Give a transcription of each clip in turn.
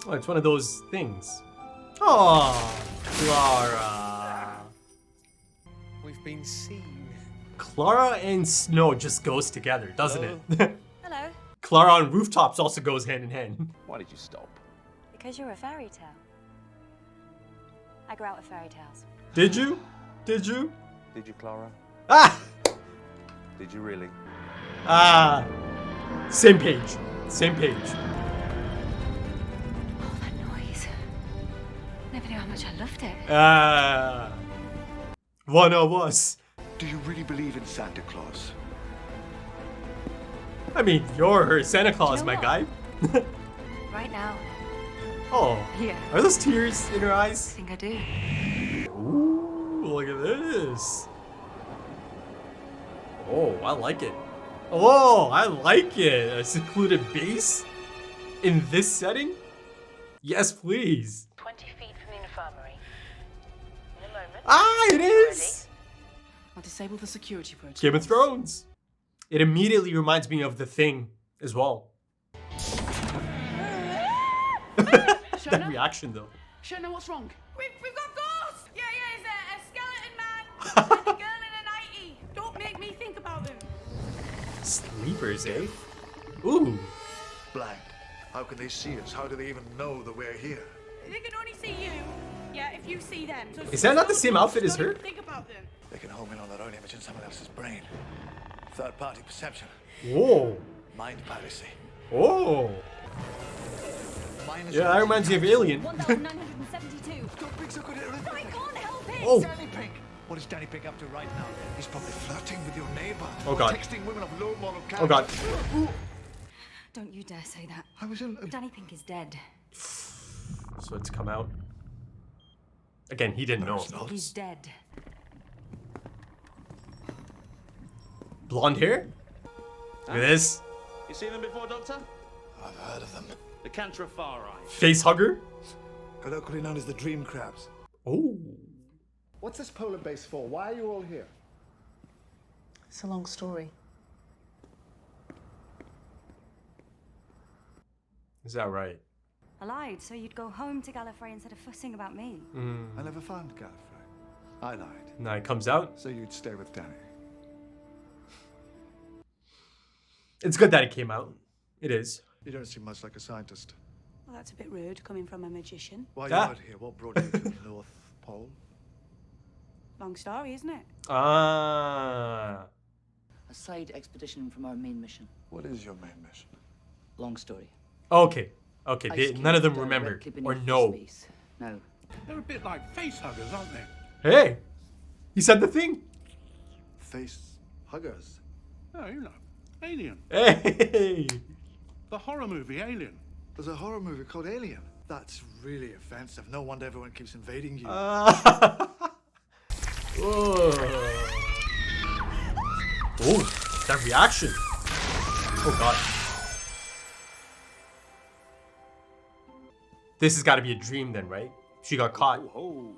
Oh, it's one of those things. Oh, Clara. We've been seen. Clara and Snow just goes together, doesn't it? Hello. Clara on rooftops also goes hand in hand. Why did you stop? Because you're a fairy tale. I grew out with fairy tales. Did you? Did you? Did you, Clara? Ah! Did you really? Ah. Same page. Same page. Oh, that noise. Never knew how much I loved it. Ah. One of us. Do you really believe in Santa Claus? I mean, you're her Santa Claus, know my what? guy. Right now. Oh. Yeah. Are those tears in her I eyes? think I do. Ooh, look at this. Oh, I like it. Oh, I like it. A secluded base? In this setting? Yes, please. 20 feet from the infirmary. In a moment. Ah, it is! I'll disable the security protocol. Game of Thrones. It immediately reminds me of The Thing as well. That Shona? reaction though. Shona, what's wrong? We've got ghosts! Yeah, it's a skeleton man and a girl in a nightie. Don't make me think about them. Sleepers, eh? Ooh. Blind. How can they see us? How do they even know that we're here? They can only see you. Yeah, if you see them. So Is that not the same outfit as don't her? even think about them. They can home in on their own image in someone else's brain. Third-party perception. Whoa. Mind piracy. Oh. Mine is Yeah, that reminds me of Alien. 1972. Don't be so good at arithmetic. I can't help it. Oh. Danny Pink. What is Danny Pink up to right now? He's probably flirting with your neighbor. Oh, God. Texting women of low moral character. Oh god. Don't you dare say that. I was in. Danny Pink is dead. So it's come out. Again, he didn't know. it's not. He's dead. Blonde hair? Look at this. You seen them before, Doctor? I've heard of them. The Cantrafari. Face hugger? Colloquially known as the dream crabs. Oh. What's this polar base for? Why are you all here? It's a long story. Is that right? I lied, so you'd go home to Gallifrey instead of fussing about me. I never found Gallifrey. I lied. Now it comes out. So you'd stay with Danny. It's good that it came out. It is. You don't seem much like a scientist. Well, that's a bit rude coming from a magician. Why are Ah. you out here? What brought you to the North Pole? Long story, isn't it? Ah. A side expedition from our main mission. What is your main mission? Long story. Okay. Okay. Ice None of them caves remember directly or beneath know. space. No. They're a bit like face huggers, aren't they? Hey. He said the thing. Face huggers. Oh, you know, Alien. Hey. The horror movie Alien. There's a horror movie called Alien. That's really offensive. No wonder everyone keeps invading you. Whoa. Oh, that reaction. Oh god. This has got to be a dream then, right? She got caught. Oh.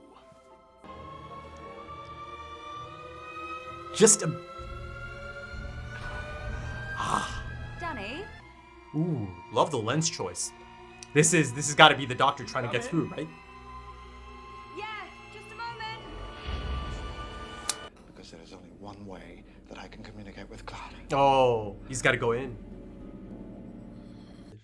Just a... Danny? Ooh, love the lens choice. This has got to be the doctor trying to get through, right? Yeah, just a moment. Because there is only one way that I can communicate with Clara. Oh, he's got to go in.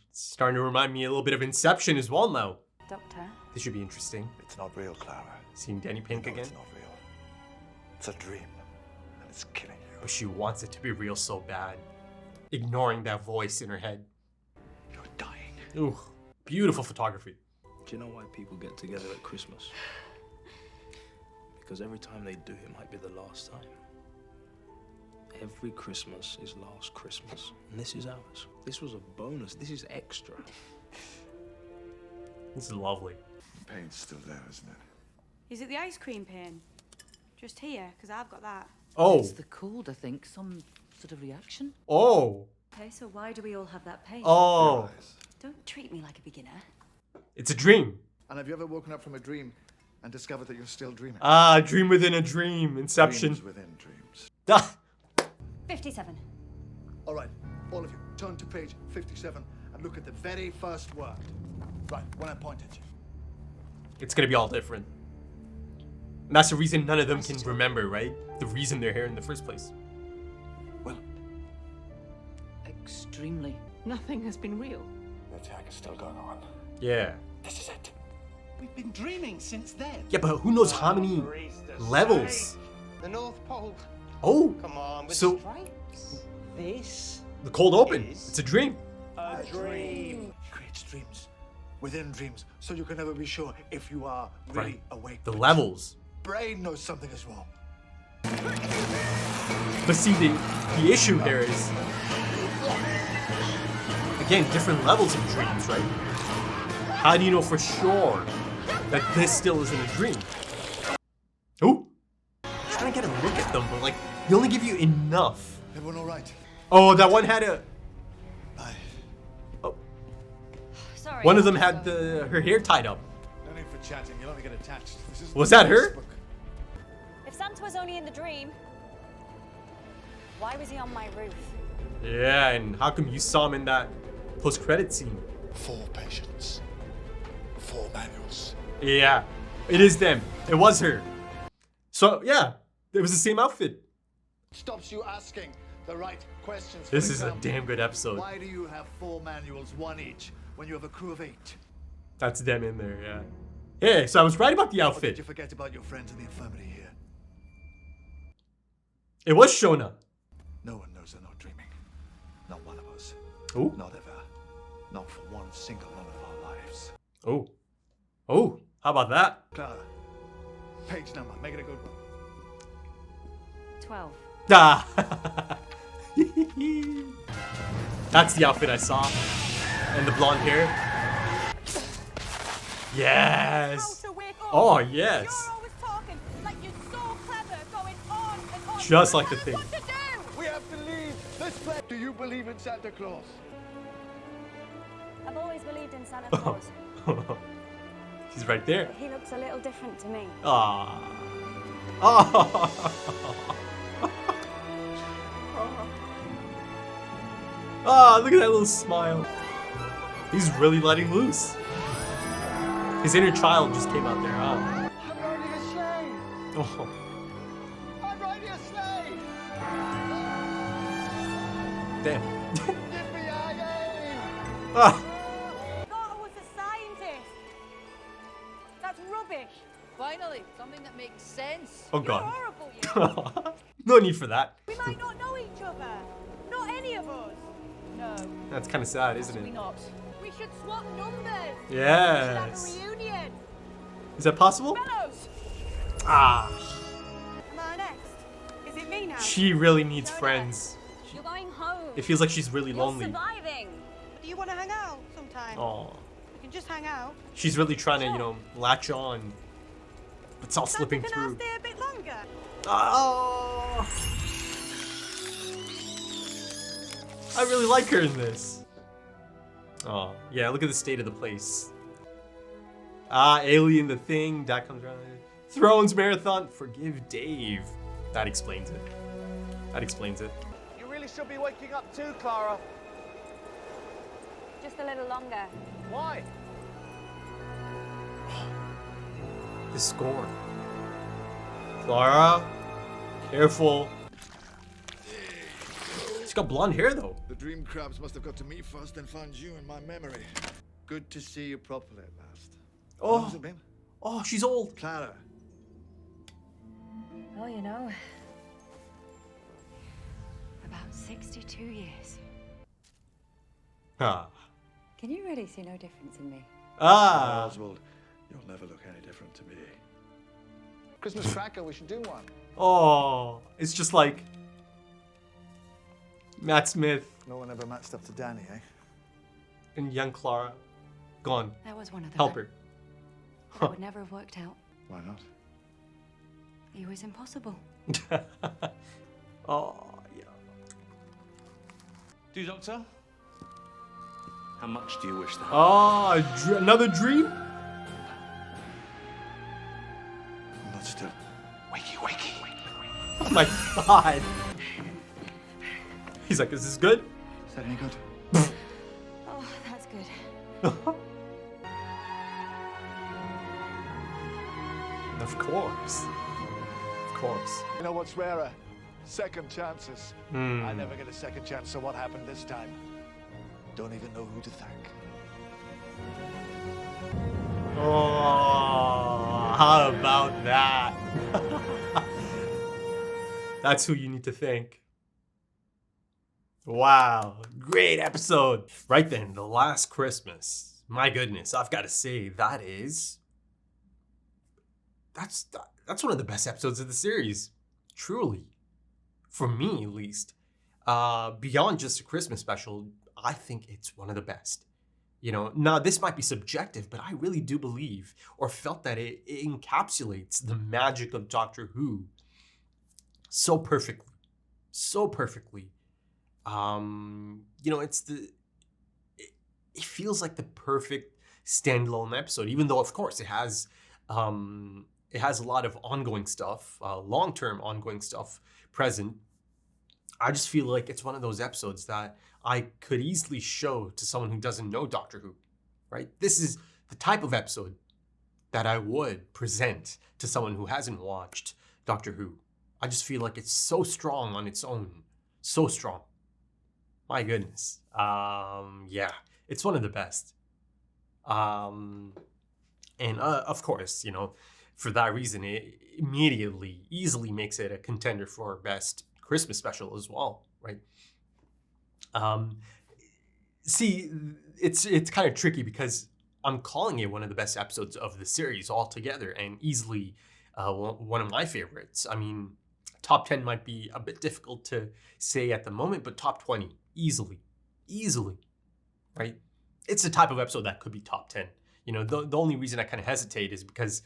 It's starting to remind me a little bit of Inception as well now. Doctor? This should be interesting. It's not real, Clara. Seeing Danny Pink No, again. it's not real. It's a dream. And it's killing you. But she wants it to be real so bad. Ignoring that voice in her head. You're dying. Ooh, beautiful photography. Do you know why people get together at Christmas? Because every time they do, it might be the last time. Every Christmas is last Christmas, and this is ours. This was a bonus. This is extra. This is lovely. The pain's still there, isn't it? Is it the ice cream pain? Just here, because I've got that. Oh, It's the cold, I think. Some sort of reaction. oh, Okay, so why do we all have that pain? oh. Don't treat me like a beginner. It's a dream. And have you ever woken up from a dream and discovered that you're still dreaming? Ah, dream within a dream. Inception. Dreams within dreams. Ah. 57. All right, all of you, turn to page 57 and look at the very first word. Right, when I point at you. It's gonna be all different. And that's the reason none of them can remember, right? The reason they're here in the first place. Well, Extremely. Nothing has been real. the attack is still going on. Yeah. This is it. We've been dreaming since then. Yeah, but who knows how many levels? The North Pole. Oh, Come on, with so stripes. This the cold open. is- It's a dream. a dream. He creates dreams within dreams, so you can never be sure if you are really Right. awake. The levels. Brain knows something is wrong. But see, the issue here is, again, different levels of dreams, right? How do you know for sure that this still isn't a dream? Oh, trying to get a look at them, but like, they only give you enough. Everyone all right? Oh, that one had a. Aye. Oh, Sorry. one of them had her hair tied up. No need for chatting. You'll only get attached. This is Was that her? Facebook. If Santa was only in the dream, why was he on my roof? Yeah, and how come you saw him in that post-credit scene? 4 patients. 4 manuals. Yeah, it is them. It was her. So yeah, it was the same outfit. Stops you asking the right questions. This For is a example, damn good episode. Why do you have 4 manuals, 1 each, when you have a crew of 8? That's them in there, yeah. Hey, so I was right about the Or did outfit. you forget about your friends in the infirmary here? It was Shona. No one knows they're not dreaming. Not one of us. Oh, Not ever. Not for one single one of our lives. oh, oh. How about that? Clara, page number. Make it a good one. 12. Ah. That's the outfit I saw. And the blonde hair. Yes. How to wake up. Oh, yes. You're always talking like you're so clever, going on and on. Just like the Tell us thing. What to do. We have to leave this place. Do you believe in Santa Claus? I've always believed in Santa Claus. She's right there. He looks a little different to me. Ah. Oh. Ah, look at that little smile. He's really letting loose. His inner child just came out there, huh? I'm riding a sleigh. Oh. I'm riding a sleigh. Damn. Give me a Ah. I thought I was a scientist. That's rubbish. Finally, something that makes sense. Oh You're god. horrible, you. No need for that. We might not know each other. Not any of us. No, That's kind of sad, isn't we it? not. We should swap numbers. Have a Yes. reunion. Is that possible? Fellows, Ah. am I next? Is it me now? She really needs No, no. friends. You're going home. It feels like she's really You're lonely. surviving. Do you want to hang out sometime? Oh. We can just hang out. She's really trying to, you know, latch on. But it's all slipping Can I through. stay a bit longer? Oh. I really like her in this. Oh, yeah, look at the state of the place. Ah, Alien the Thing, that comes around. Thrones Marathon, forgive Dave. That explains it. That explains it. You really should be waking up too, Clara. Just a little longer. Why? The score. Clara, careful. She's got blonde hair though. The dream crabs must have got to me first, then found you in my memory. Good to see you properly at last. How long has it been? Oh, she's old. Clara. Oh, you know. About 62 years. Ah. Can you really see no difference in me? Ah. Oswald, you'll never look any different to me. Christmas cracker, we should do one. Oh, it's just like Matt Smith No one ever matched up to Danny, eh? and young Clara. Gone. That was one of them. Help her. That would never have worked out. Why not? He was impossible. Oh, yeah. Do, Doctor? How much do you wish that? Oh, another dream? Not still. Wakey, wakey. Oh my god. He's like, is this good? Is that any good? Oh, that's good. Of course. Of course. You know what's rarer? Second chances. I never get a second chance, so what happened this time? Don't even know who to thank. Oh, how about that? That's who you need to thank. Wow, great episode. Right then, The Last Christmas. My goodness, I've got to say that's one of the best episodes of the series. Truly. For me, at least. Beyond just a Christmas special, I think it's one of the best. You know, now this might be subjective, but I really do believe or felt that it encapsulates the magic of Doctor Who so perfectly. So perfectly. You know, it feels like the perfect standalone episode, even though, of course, it has a lot of ongoing stuff, long-term ongoing stuff present. I just feel like it's one of those episodes that I could easily show to someone who doesn't know Doctor Who, right? This is the type of episode that I would present to someone who hasn't watched Doctor Who. I just feel like it's so strong on its own. So strong. My goodness. Yeah, it's one of the best. And of course, you know, for that reason, it immediately, easily makes it a contender for best Christmas special as well, right? See, it's kind of tricky because I'm calling it one of the best episodes of the series altogether, and easily one of my favorites. I mean, top 10 might be a bit difficult to say at the moment, but top 20, easily, right? It's the type of episode that could be top 10. You know, the only reason I kind of hesitate is because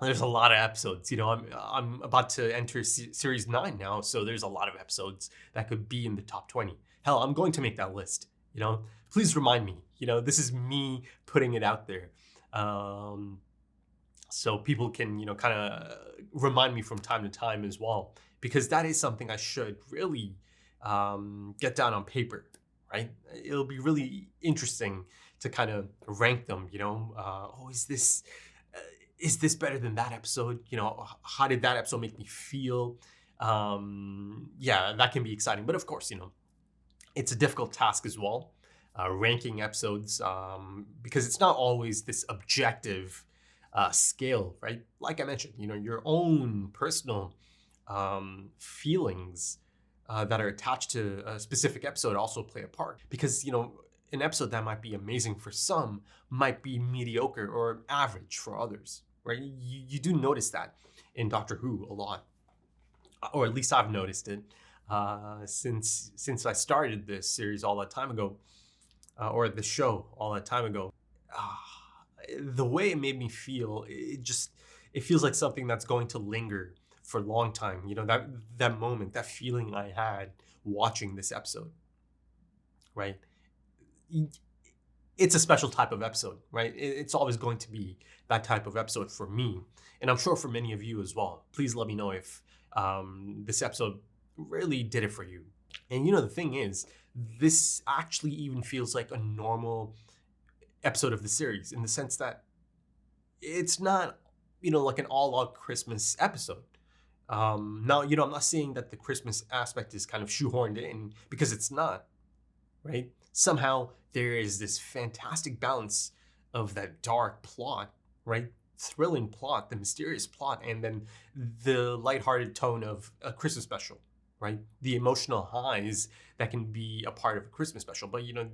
there's a lot of episodes. You know, I'm about to enter series 9 now, so there's a lot of episodes that could be in the top 20. Hell, I'm going to make that list. You know, please remind me. You know, this is me putting it out there, so people can, you know, kind of remind me from time to time as well, because that is something I should really get down on paper, right? It'll be really interesting to kind of rank them. You know, is this better than that episode? You know, how did that episode make me feel? Yeah, that can be exciting. But of course, you know, it's a difficult task as well, ranking episodes, because it's not always this objective scale, right? Like I mentioned, you know, your own personal feelings that are attached to a specific episode also play a part. Because, you know, an episode that might be amazing for some might be mediocre or average for others, right? You do notice that in Doctor Who a lot, or at least I've noticed it since I started this series all that time ago, or the show all that time ago. The way it made me feel, it feels like something that's going to linger for a long time. You know, that moment, that feeling I had watching this episode, right? It's a special type of episode, right? It's always going to be that type of episode for me, and I'm sure for many of you as well. Please let me know if this episode really did it for you. And you know, the thing is, this actually even feels like a normal episode of the series, in the sense that it's not, you know, like an all-out Christmas episode. Now, you know, I'm not saying that the Christmas aspect is kind of shoehorned in, because it's not, right? Somehow there is this fantastic balance of that dark plot, right? Thrilling plot, the mysterious plot, and then the lighthearted tone of a Christmas special, right? The emotional highs that can be a part of a Christmas special. But, you know,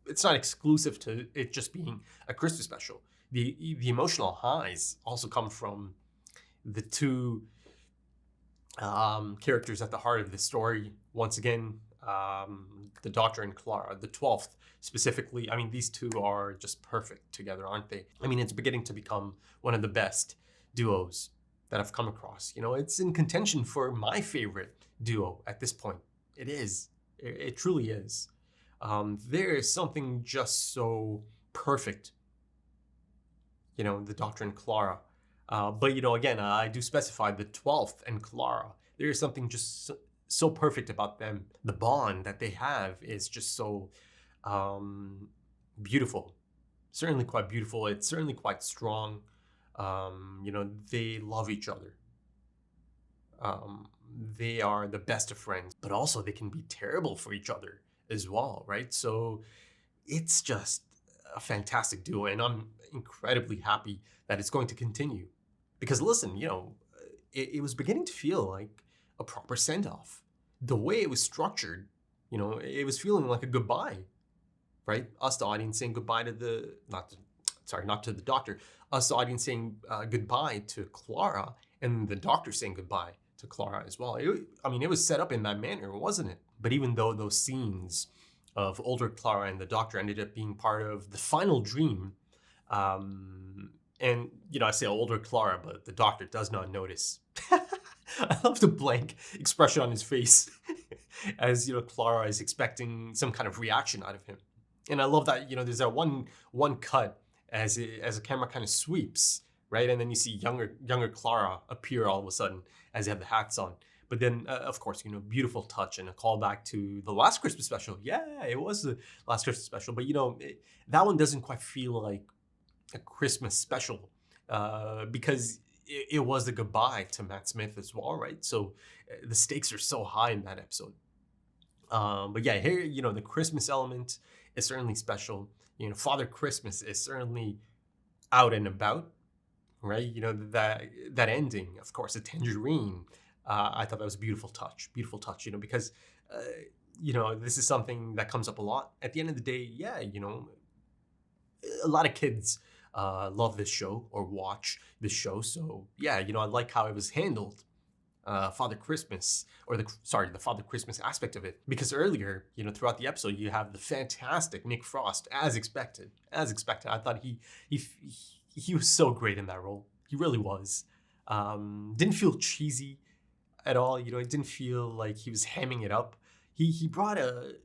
it's not exclusive to it just being a Christmas special. The emotional highs also come from the two characters at the heart of the story. Once again, the Doctor and Clara, the 12th specifically. I mean, these two are just perfect together, aren't they? I mean, it's beginning to become one of the best duos that I've come across. You know, it's in contention for my favorite duo at this point. It is. It truly is. There is something just so perfect, you know, the Doctor and Clara. But, you know, again, I do specify the 12th and Clara. There is something just so perfect about them. The bond that they have is just so beautiful. Certainly quite beautiful. It's certainly quite strong. They love each other. They are the best of friends, but also they can be terrible for each other as well, right? So it's just a fantastic duo, and I'm incredibly happy that it's going to continue. Because listen, it was beginning to feel like a proper send-off. The way it was structured, it was feeling like a goodbye, right? Us, the audience, saying goodbye to not to the doctor. Us, the audience, saying goodbye to Clara, and the doctor saying goodbye to Clara as well. It was set up in that manner, wasn't it? But even though those scenes of older Clara and the doctor ended up being part of the final dream, and I say older Clara, but the doctor does not notice. I love the blank expression on his face as Clara is expecting some kind of reaction out of him. And I love that there's that one cut as a camera kind of sweeps, right? And then you see younger Clara appear all of a sudden as they have the hats on. But then, of course, beautiful touch and a callback to the last Christmas special. Yeah, it was the last Christmas special. But, that one doesn't quite feel like a Christmas special because it was the goodbye to Matt Smith as well, right? So the stakes are so high in that episode. But yeah, here, the Christmas element is certainly special. Father Christmas is certainly out and about, right? That ending, of course, the tangerine. I thought that was a beautiful touch, because, this is something that comes up a lot. At the end of the day, yeah, a lot of kids love this show or watch this show. So yeah, I like how it was handled. Father Christmas, or the Father Christmas aspect of it, because earlier, throughout the episode, you have the fantastic Nick Frost, as expected. I thought he was so great in that role. He really was. Didn't feel cheesy at all. It didn't feel like he was hamming it up. He brought a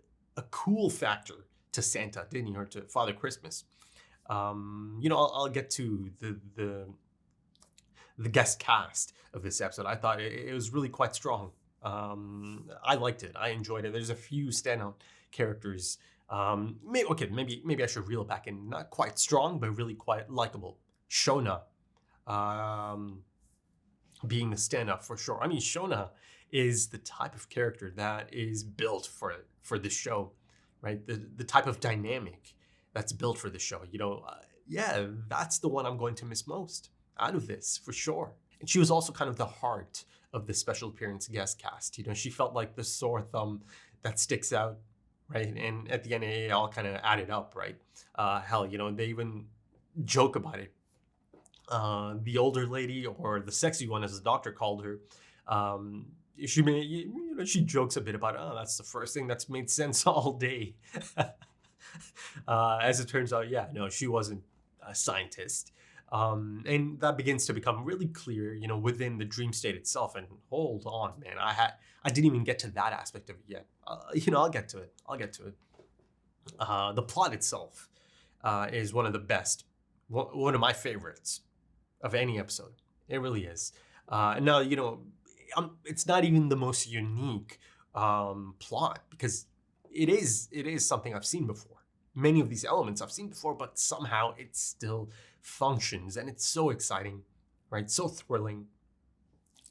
cool factor to Santa, didn't he, or to Father Christmas. I'll get to the guest cast of this episode. I thought it was really quite strong. I liked it. I enjoyed it. There's a few standout characters. Maybe I should reel it back in. Not quite strong, but really quite likable. Shona, being the stand-up for sure. Shona is the type of character that is built for this show, right? The type of dynamic that's built for the show. Yeah, that's the one I'm going to miss most out of this, for sure. And she was also kind of the heart of the special appearance guest cast. She felt like the sore thumb that sticks out, right? And at the end, it all kind of added up, right? They even joke about it. The older lady, or the sexy one, as the doctor called her, she jokes a bit about, that's the first thing that's made sense all day. As it turns out, yeah, no, she wasn't a scientist. And that begins to become really clear, within the dream state itself. And hold on, man, I didn't even get to that aspect of it yet. I'll get to it. The plot itself is one of the best, one of my favorites of any episode. It really is. Now, it's not even the most unique plot, because it is something I've seen before. Many of these elements I've seen before, but somehow it still functions, and it's so exciting, right? So thrilling.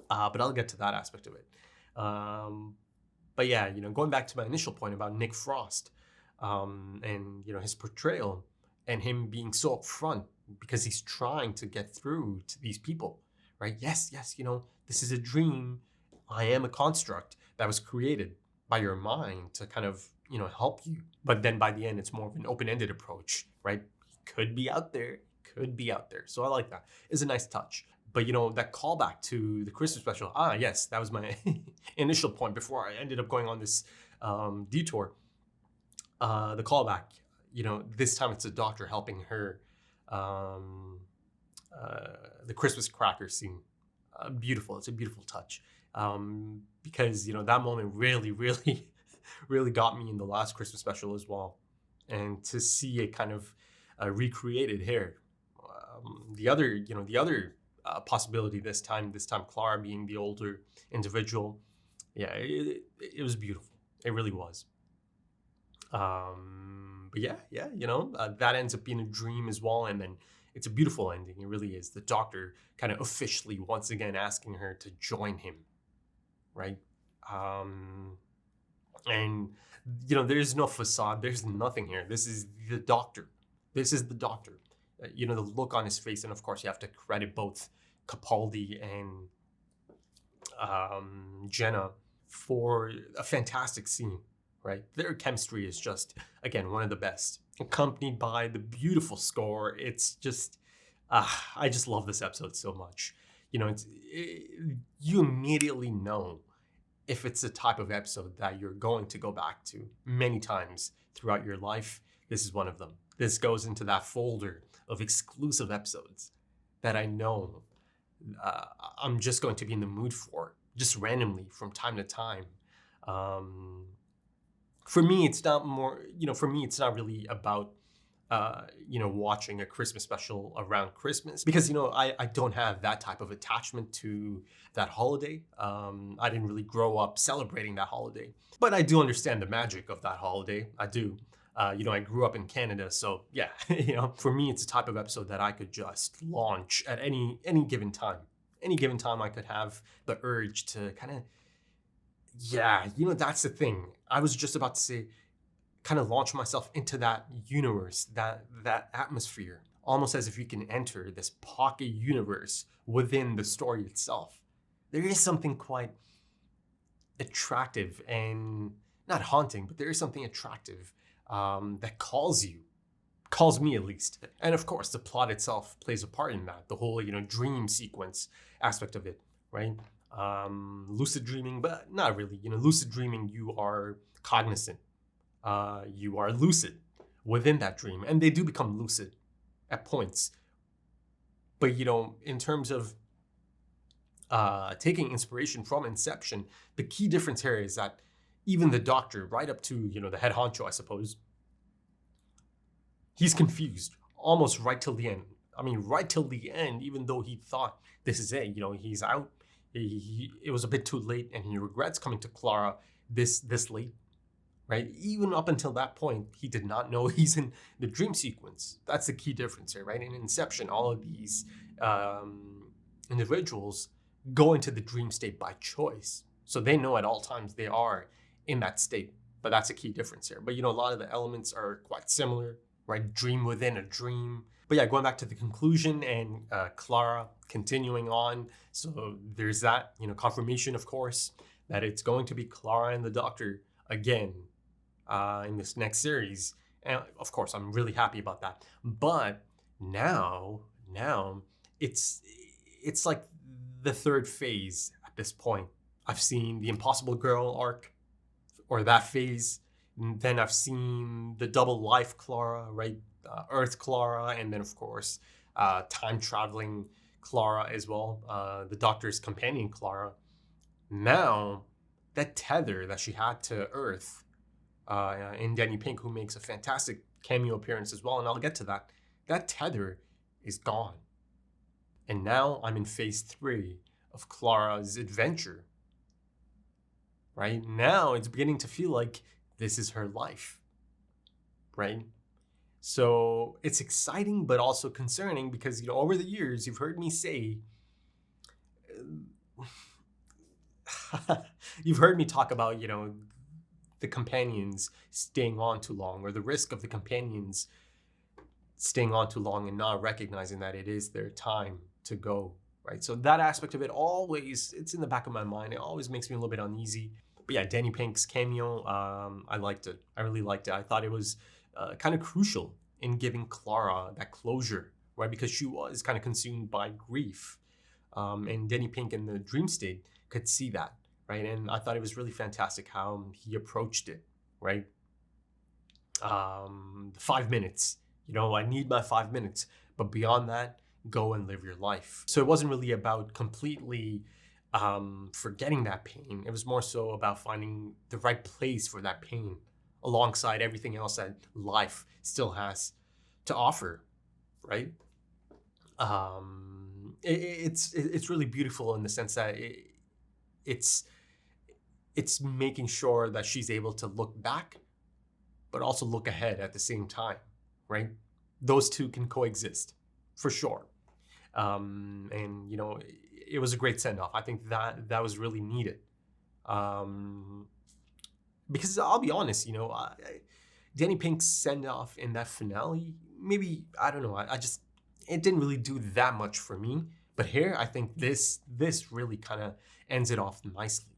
But I'll get to that aspect of it. But yeah, going back to my initial point about Nick Frost, and his portrayal, and him being so upfront because he's trying to get through to these people, right? Yes, this is a dream. I am a construct that was created by your mind to kind of, help you. But then by the end, it's more of an open-ended approach, right? Could be out there. So I like that. It's a nice touch. But, that callback to the Christmas special, yes, that was my initial point before I ended up going on this detour. The callback, this time it's a doctor helping her. The Christmas cracker scene, beautiful. It's a beautiful touch. Because, that moment really, really, really got me in the last Christmas special as well. And to see it kind of recreated here. The other possibility this time Clara being the older individual. Yeah, it was beautiful. It really was. But yeah, that ends up being a dream as well. And then It's a beautiful ending. It really is. The Doctor kind of officially once again asking her to join him, right? And there's no facade. There's nothing here. This is the Doctor. This is the Doctor. The look on his face, and of course you have to credit both Capaldi and Jenna for a fantastic scene, right? Their chemistry is just, again, one of the best, accompanied by the beautiful score. It's just, I just love this episode so much. You immediately know if it's the type of episode that you're going to go back to many times throughout your life. This is one of them. This goes into that folder of exclusive episodes that I know I'm just going to be in the mood for, just randomly from time to time. For me, it's not really about, watching a Christmas special around Christmas, because, I don't have that type of attachment to that holiday. I didn't really grow up celebrating that holiday, but I do understand the magic of that holiday. I do. I grew up in Canada, so yeah, for me, it's a type of episode that I could just launch at any given time. Any given time, I could have the urge to kind of, that's the thing. I was just about to say, kind of launch myself into that universe, that atmosphere, almost as if you can enter this pocket universe within the story itself. There is something quite attractive and not haunting, but there is something attractive that calls me at least. And of course, the plot itself plays a part in that, the whole, dream sequence aspect of it, right? Lucid dreaming, but not really. Lucid dreaming, you are cognizant. You are lucid within that dream, and they do become lucid at points. But, in terms of taking inspiration from Inception, the key difference here is that even the Doctor, right up to, the head honcho, I suppose, he's confused almost right till the end. I mean, right till the end, even though he thought this is it, he's out. It was a bit too late, and he regrets coming to Clara this late, right? Even up until that point, he did not know he's in the dream sequence. That's the key difference here, right? In Inception, all of these individuals go into the dream state by choice. So they know at all times they are in that state, but that's a key difference here. But a lot of the elements are quite similar, right? Dream within a dream. But yeah, going back to the conclusion and Clara continuing on. So there's that, confirmation, of course, that it's going to be Clara and the Doctor again in this next series. And of course, I'm really happy about that. But now it's like the third phase at this point. I've seen the Impossible Girl arc, or that phase. And then I've seen the double life Clara, right? Earth Clara, and then of course time traveling Clara as well, the Doctor's companion Clara. Now that tether that she had to Earth, in Danny Pink, who makes a fantastic cameo appearance as well, and I'll get to that. That tether is gone, and now I'm in phase 3 of Clara's adventure. Right now, it's beginning to feel like this is her life, right? So it's exciting, but also concerning because, over the years, you've heard me say, you've heard me talk about, the companions staying on too long, or the risk of the companions staying on too long and not recognizing that it is their time to go, right? So that aspect of it it's in the back of my mind. It always makes me a little bit uneasy. But yeah, Danny Pink's cameo, I liked it. I really liked it. I thought it was kind of crucial in giving Clara that closure, right? Because she was kind of consumed by grief. And Danny Pink in the dream state could see that, right? And I thought it was really fantastic how he approached it, right? 5 minutes, I need my 5 minutes. But beyond that, go and live your life. So it wasn't really about completely forgetting that pain. It was more so about finding the right place for that pain alongside everything else that life still has to offer, right? It's really beautiful in the sense that it's making sure that she's able to look back, but also look ahead at the same time, right? Those two can coexist, for sure. And you know, it was a great send-off. I think that was really needed. Because I'll be honest, you know, Danny Pink's send-off in that finale, maybe, I don't know, I just, it didn't really do that much for me. But here, I think this really kind of ends it off nicely,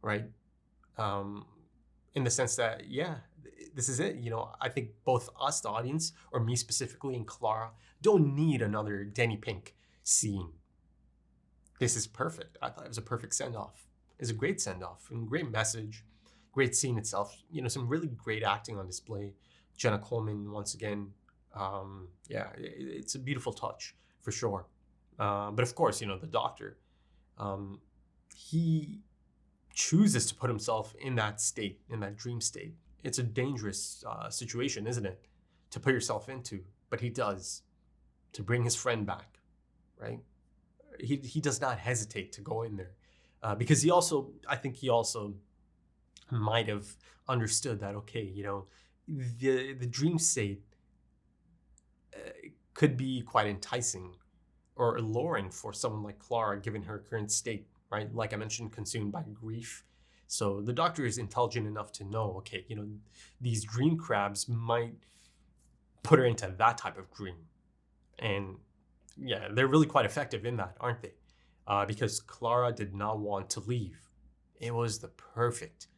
right? In the sense that, yeah, this is it. You know, I think both us, the audience, or me specifically, and Clara, don't need another Danny Pink scene. This is perfect. I thought it was a perfect send-off. It's a great send-off and great message, great scene itself. You know, some really great acting on display. Jenna Coleman, once again, yeah, it's a beautiful touch for sure. But of course, you know, the Doctor, he chooses to put himself in that state, in that dream state. It's a dangerous situation, isn't it, to put yourself into? But he does, to bring his friend back, right? He does not hesitate to go in there, because I think he also might have understood that, okay, you know, the dream state could be quite enticing or alluring for someone like Clara, given her current state, right? Like I mentioned, consumed by grief. So the Doctor is intelligent enough to know, okay, you know, these dream crabs might put her into that type of dream. And yeah, they're really quite effective in that, aren't they? Because Clara did not want to leave. It was the perfect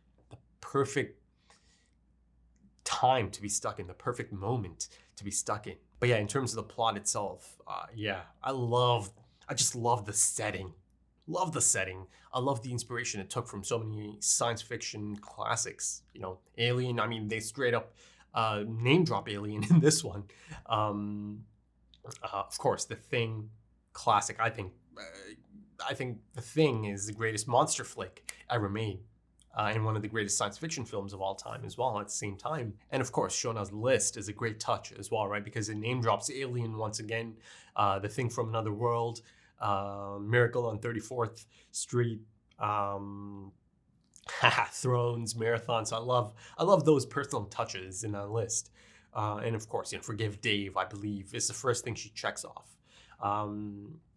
time to be stuck in, the perfect moment to be stuck in. But yeah, in terms of the plot itself, yeah, I just love the setting. Love the setting. I love the inspiration it took from so many science fiction classics. You know, Alien, I mean, they straight up name drop Alien in this one. Of course, The Thing, classic. I think The Thing is the greatest monster flick ever made. And one of the greatest science fiction films of all time as well at the same time. And of course, Shona's List is a great touch as well, right? Because it name drops Alien once again, The Thing from Another World, Miracle on 34th Street, Thrones, Marathons. I love those personal touches in that list. And of course, you know, Forgive Dave, I believe, is the first thing she checks off.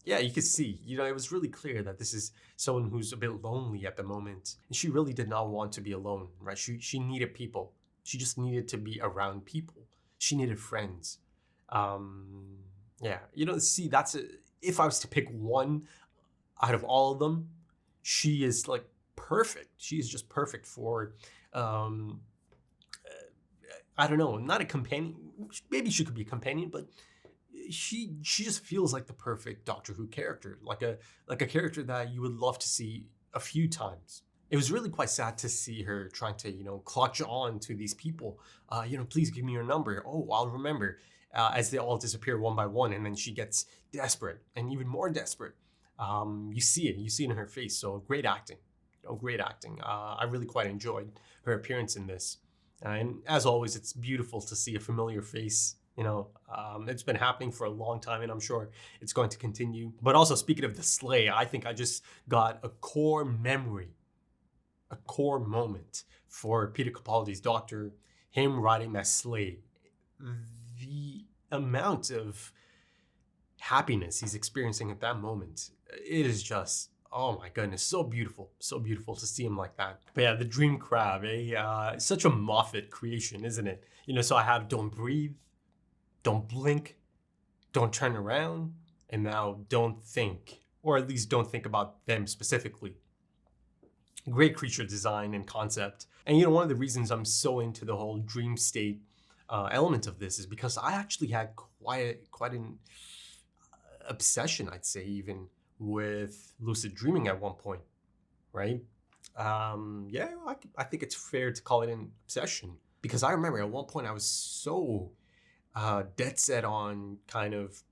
Yeah, you could see, you know, it was really clear that this is someone who's a bit lonely at the moment. And she really did not want to be alone, right? She needed people. She just needed to be around people. She needed friends. Yeah, you know, see, if I was to pick one out of all of them, she is like perfect. She is just perfect for, I don't know, not a companion. Maybe she could be a companion, but she just feels like the perfect Doctor Who character, like a character that you would love to see a few times. It was really quite sad to see her trying to, you know, clutch on to these people. You know, please give me your number. Oh, I'll remember. As they all disappear one by one, and then she gets desperate and even more desperate. You see it in her face. So great acting, great acting. I really quite enjoyed her appearance in this. And as always, it's beautiful to see a familiar face. You know, it's been happening for a long time, and I'm sure it's going to continue. But also, speaking of the sleigh, I think I just got a core memory, a core moment for Peter Capaldi's Doctor, him riding that sleigh. The amount of happiness he's experiencing at that moment, it is just, oh my goodness, so beautiful to see him like that. But yeah, the Dream Crab, such a Moffat creation, isn't it? You know, so I have Don't Breathe, Don't Blink, Don't Turn Around, and now Don't Think, or at least don't think about them specifically. Great creature design and concept. And you know, one of the reasons I'm so into the whole dream state element of this is because I actually had quite an obsession, I'd say, even with lucid dreaming at one point, right? Yeah, I think it's fair to call it an obsession, because I remember at one point I was so dead set on kind of,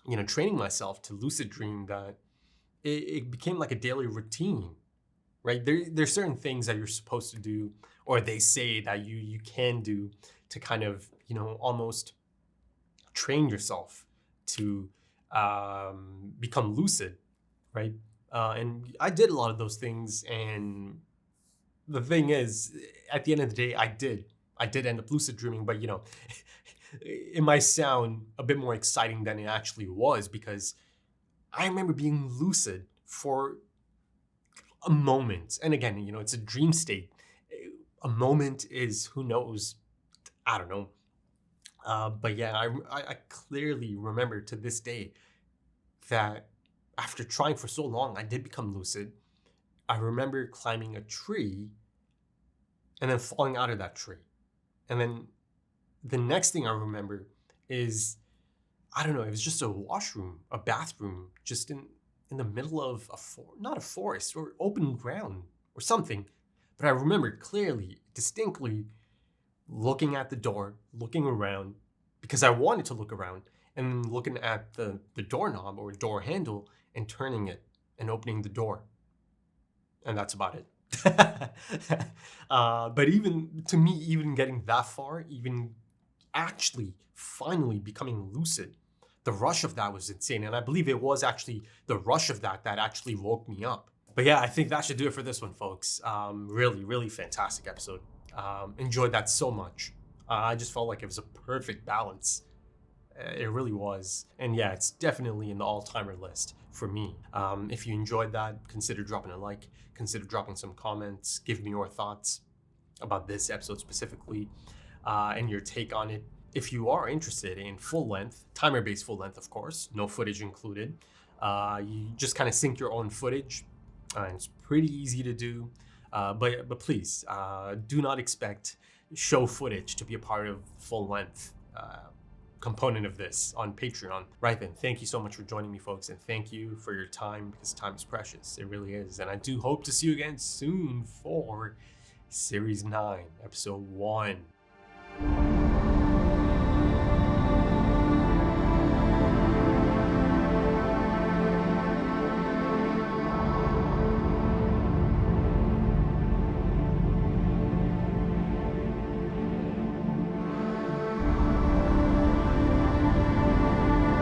you know, training myself to lucid dream that it became like a daily routine, right? There's certain things that you're supposed to do, or they say that you can do to kind of, you know, almost train yourself to become lucid, right? And I did a lot of those things, and the thing is, at the end of the day, I did end up lucid dreaming, but you know, it might sound a bit more exciting than it actually was, because I remember being lucid for a moment. And again, you know, it's a dream state. A moment is, who knows, I don't know. But yeah, I clearly remember to this day that after trying for so long, I did become lucid. I remember climbing a tree and then falling out of that tree. And then the next thing I remember is, I don't know, it was just a washroom, a bathroom, just in the middle of not a forest, or open ground or something. But I remember clearly, distinctly, looking at the door, looking around, because I wanted to look around, and looking at the doorknob or door handle and turning it and opening the door. And that's about it. But even to me, even getting that far, even actually finally becoming lucid, the rush of that was insane. And I believe it was actually the rush of that actually woke me up. But yeah, I think that should do it for this one, folks. Really, really fantastic episode. Enjoyed that so much. I just felt like it was a perfect balance. It really was. And yeah, it's definitely in the all-timer list for me. If you enjoyed that, consider dropping a like, consider dropping some comments, give me your thoughts about this episode specifically, and your take on it. If you are interested in full length, timer-based full length, of course, no footage included, you just kind of sync your own footage. And it's pretty easy to do, but please do not expect show footage to be a part of full length component of this on Patreon. Right then, thank you so much for joining me, folks, and thank you for your time, because time is precious. It really is. And I do hope to see you again soon for Series 9, Episode 1.